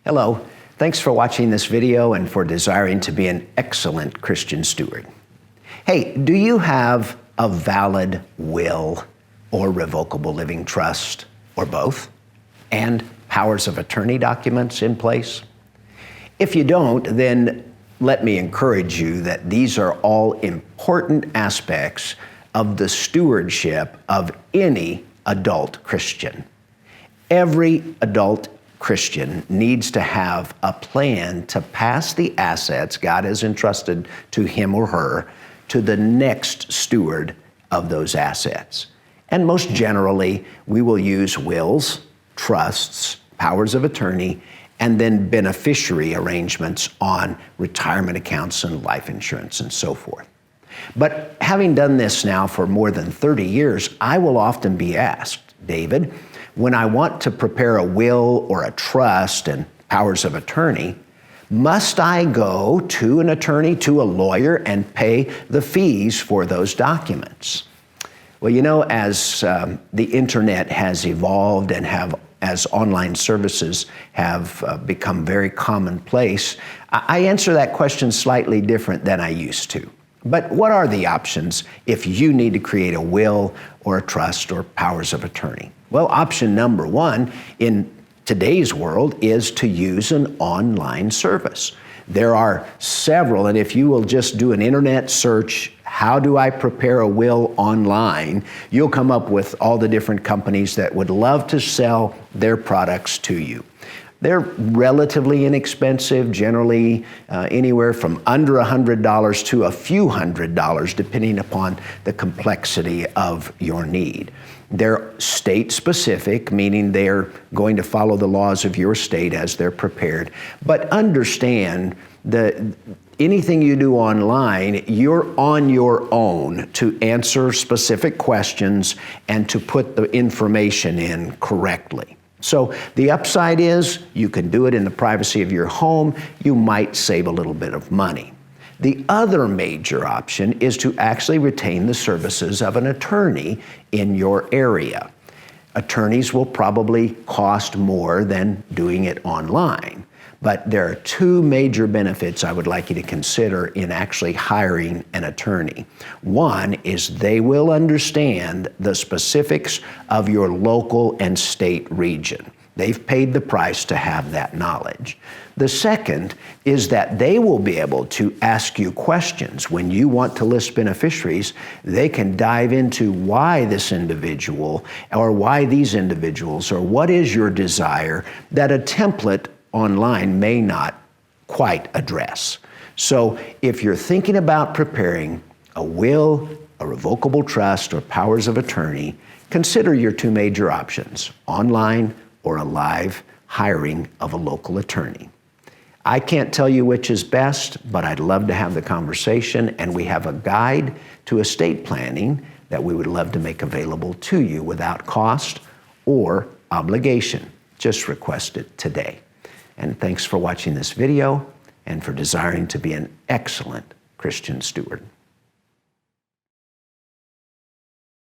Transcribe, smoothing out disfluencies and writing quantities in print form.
Hello, thanks for watching this video and for desiring to be an excellent Christian steward. Hey, do you have a valid will or revocable living trust, or both, and powers of attorney documents in place? If you don't, then let me encourage you that these are all important aspects of the stewardship of any adult Christian. Every adult Christian needs to have a plan to pass the assets God has entrusted to him or her to the next steward of those assets. And most generally, we will use wills, trusts, powers of attorney, and then beneficiary arrangements on retirement accounts and life insurance and so forth. But having done this now for more than 30 years, I will often be asked, David, when I want to prepare a will or a trust and powers of attorney, must I go to an attorney, to a lawyer, and pay the fees for those documents? Well, you know, as the internet has evolved and as online services have become very commonplace, I answer that question slightly different than I used to. But what are the options if you need to create a will or a trust or powers of attorney? Well, option number one in today's world is to use an online service. There are several, and if you will just do an internet search, how do I prepare a will online, you'll come up with all the different companies that would love to sell their products to you. They're relatively inexpensive, generally anywhere from under $100 to a few $100s, depending upon the complexity of your need. They're state-specific, meaning they're going to follow the laws of your state as they're prepared. But understand that anything you do online, you're on your own to answer specific questions and to put the information in correctly. So the upside is you can do it in the privacy of your home. You might save a little bit of money. The other major option is to actually retain the services of an attorney in your area. Attorneys will probably cost more than doing it online. But there are two major benefits I would like you to consider in actually hiring an attorney. One is they will understand the specifics of your local and state region. They've paid the price to have that knowledge. The second is that they will be able to ask you questions. When you want to list beneficiaries, they can dive into why this individual or why these individuals or what is your desire that a template online may not quite address. So if you're thinking about preparing a will, a revocable trust, or powers of attorney, consider your two major options, online or a live hiring of a local attorney. I can't tell you which is best, but I'd love to have the conversation, and we have a guide to estate planning that we would love to make available to you without cost or obligation. Just request it today. And thanks for watching this video and for desiring to be an excellent Christian steward.